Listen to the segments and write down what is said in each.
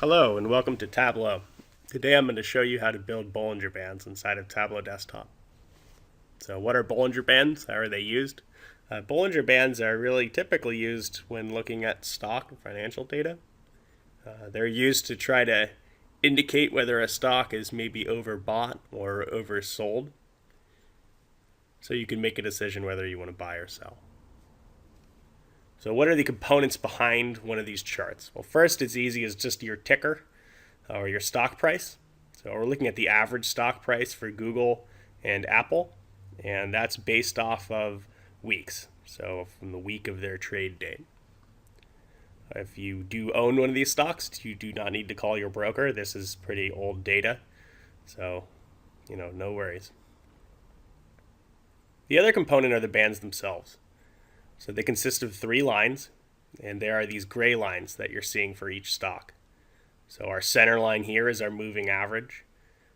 Hello and welcome to Tableau. Today I'm going to show you how to build Bollinger Bands inside of Tableau Desktop. So what are Bollinger Bands? How are they used? Bollinger Bands are really typically used when looking at stock and financial data. They're used to try to indicate whether a stock is maybe overbought or oversold, so you can make a decision whether you want to buy or sell. So what are the components behind one of these charts? Well, first, it's easy as just your ticker or your stock price. So we're looking at the average stock price for Google and Apple, and that's based off of weeks. So from the week of their trade date. If you do own one of these stocks, you do not need to call your broker. This is pretty old data, so no worries. The other component are the bands themselves. So they consist of 3 lines, and there are these gray lines that you're seeing for each stock. So our center line here is our moving average.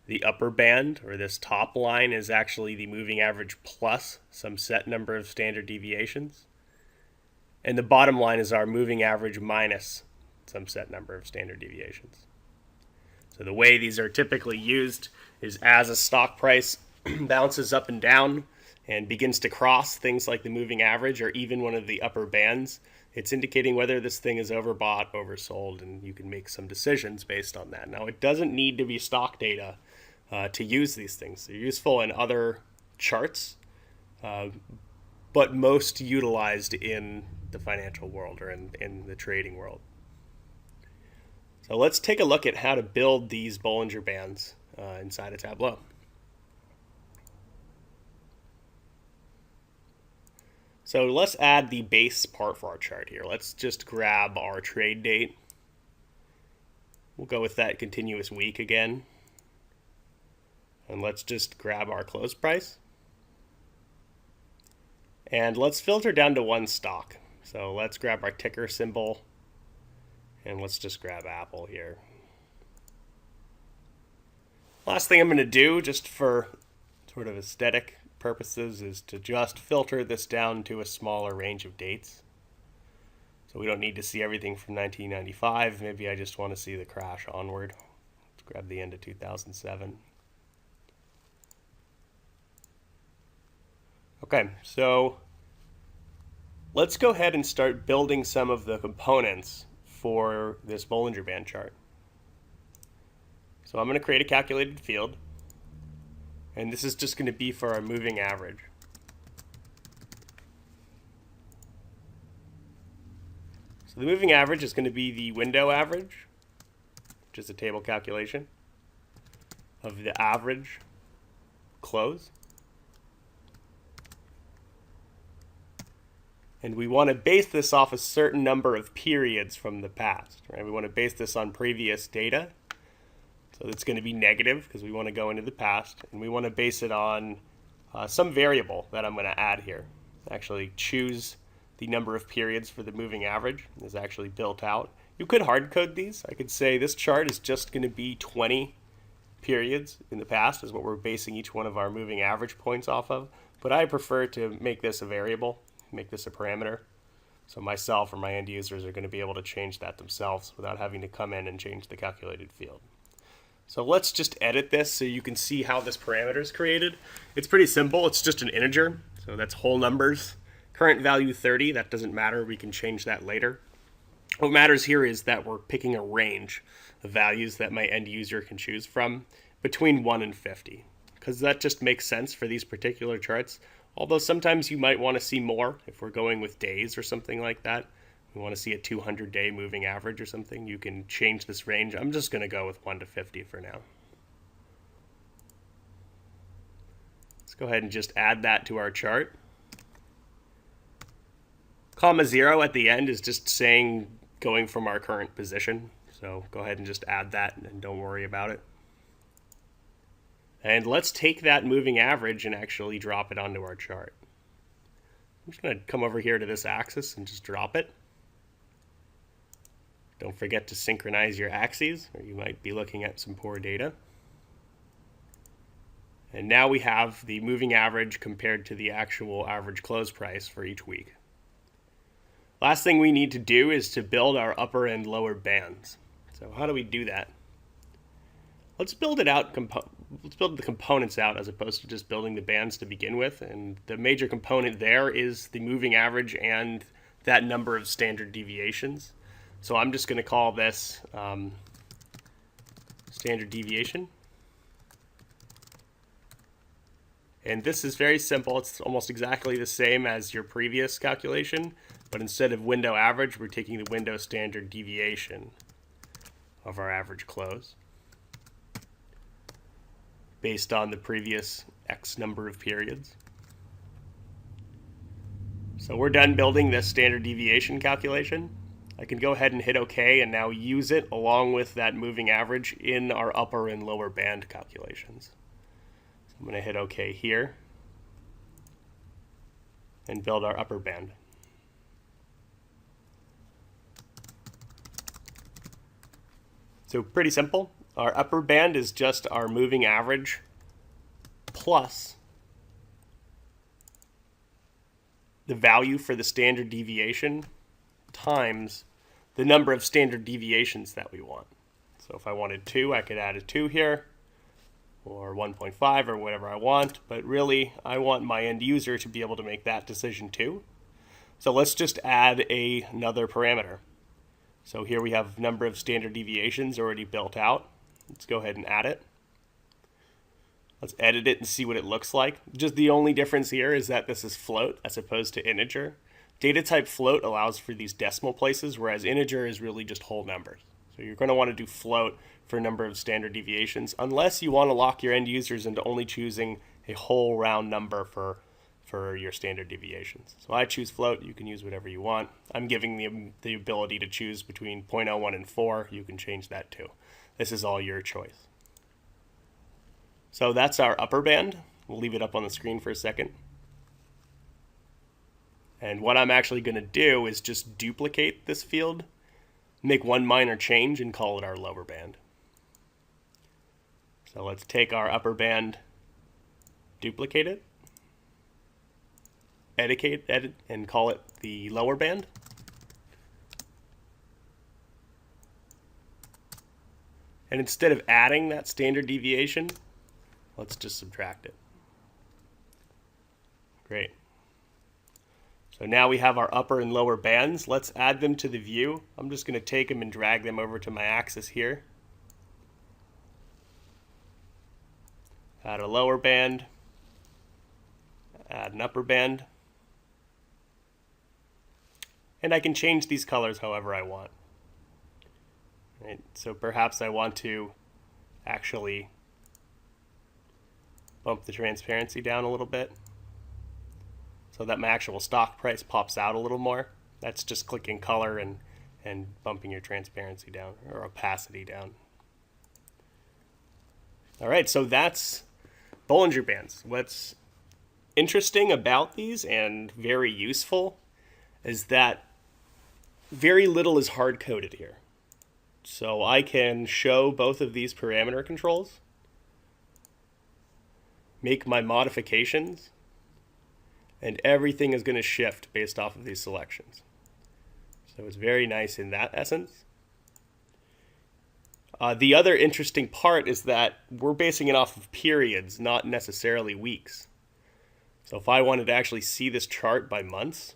The upper band, or this top line, is actually the moving average plus some set number of standard deviations. And the bottom line is our moving average minus some set number of standard deviations. So the way these are typically used is as a stock price bounces up and down and begins to cross things like the moving average or even one of the upper bands, it's indicating whether this thing is overbought, oversold, and you can make some decisions based on that. Now, it doesn't need to be stock data to use these things. They're useful in other charts, but most utilized in the financial world or in the trading world. So let's take a look at how to build these Bollinger Bands inside of Tableau. So let's add the base part for our chart here. Let's just grab our trade date. We'll go with that continuous week again. And let's just grab our close price. And let's filter down to one stock. So let's grab our ticker symbol. And let's just grab Apple here. Last thing I'm going to do, just for sort of aesthetic purposes, is to just filter this down to a smaller range of dates. So we don't need to see everything from 1995. Maybe I just want to see the crash onward. Let's grab the end of 2007. Okay, so let's go ahead and start building some of the components for this Bollinger Band chart. So I'm going to create a calculated field. And this is just going to be for our moving average. So the moving average is going to be the window average, which is a table calculation of the average close. And we want to base this off a certain number of periods from the past, right? We want to base this on previous data. So it's going to be negative because we want to go into the past, and we want to base it on some variable that I'm going to add here. Actually choose the number of periods for the moving average is actually built out. You could hard code these. I could say this chart is just going to be 20 periods in the past is what we're basing each one of our moving average points off of. But I prefer to make this a variable, make this a parameter. So myself or my end users are going to be able to change that themselves without having to come in and change the calculated field. So let's just edit this so you can see how this parameter is created. It's pretty simple. It's just an integer. So that's whole numbers. Current value 30. That doesn't matter. We can change that later. What matters here is that we're picking a range of values that my end user can choose from between 1 and 50. Because that just makes sense for these particular charts. Although sometimes you might want to see more if we're going with days or something like that. We want to see a 200-day moving average or something, you can change this range. I'm just going to go with 1 to 50 for now. Let's go ahead and just add that to our chart. Comma 0 at the end is just saying going from our current position. So go ahead and just add that and don't worry about it. And let's take that moving average and actually drop it onto our chart. I'm just going to come over here to this axis and just drop it. Don't forget to synchronize your axes, or you might be looking at some poor data. And now we have the moving average compared to the actual average close price for each week. Last thing we need to do is to build our upper and lower bands. So how do we do that? Let's build it out. Let's build the components out as opposed to just building the bands to begin with. And the major component there is the moving average and that number of standard deviations. So I'm just going to call this standard deviation. And this is very simple. It's almost exactly the same as your previous calculation, but instead of window average, we're taking the window standard deviation of our average close based on the previous X number of periods. So we're done building this standard deviation calculation. I can go ahead and hit OK and now use it along with that moving average in our upper and lower band calculations. So I'm going to hit OK here and build our upper band. So pretty simple. Our upper band is just our moving average plus the value for the standard deviation times the number of standard deviations that we want. So if I wanted 2, I could add a 2 here, or 1.5 or whatever I want, but really I want my end user to be able to make that decision too. So let's just add another parameter. So here we have number of standard deviations already built out. Let's go ahead and add it. Let's edit it and see what it looks like. Just the only difference here is that this is float as opposed to integer. Data type float allows for these decimal places, whereas integer is really just whole numbers. So you're going to want to do float for a number of standard deviations, unless you want to lock your end users into only choosing a whole round number for your standard deviations. So I choose float. You can use whatever you want. I'm giving the ability to choose between 0.01 and 4. You can change that too. This is all your choice. So that's our upper band. We'll leave it up on the screen for a second. And what I'm actually going to do is just duplicate this field, make one minor change, and call it our lower band. So let's take our upper band, duplicate it, edit, and call it the lower band. And instead of adding that standard deviation, let's just subtract it. Great. So now we have our upper and lower bands. Let's add them to the view. I'm just going to take them and drag them over to my axis here. Add a lower band. Add an upper band. And I can change these colors however I want. Right? So perhaps I want to actually bump the transparency down a little bit so that my actual stock price pops out a little more. That's just clicking color and bumping your transparency down or opacity down. All right, so that's Bollinger Bands. What's interesting about these and very useful is that very little is hard-coded here. So I can show both of these parameter controls, make my modifications, and everything is going to shift based off of these selections. So it's very nice in that essence. The other interesting part is that we're basing it off of periods, not necessarily weeks. So if I wanted to actually see this chart by months,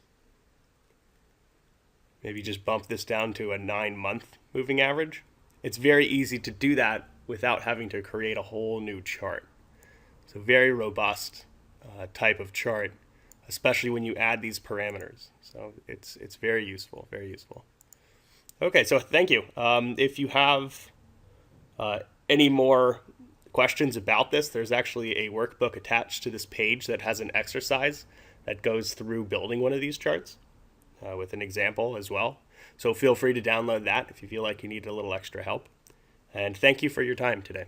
maybe just bump this down to a 9-month moving average, it's very easy to do that without having to create a whole new chart. So very robust type of chart, especially when you add these parameters. So it's very useful, very useful. Okay, so thank you. If you have any more questions about this, there's actually a workbook attached to this page that has an exercise that goes through building one of these charts with an example as well. So feel free to download that if you feel like you need a little extra help. And thank you for your time today.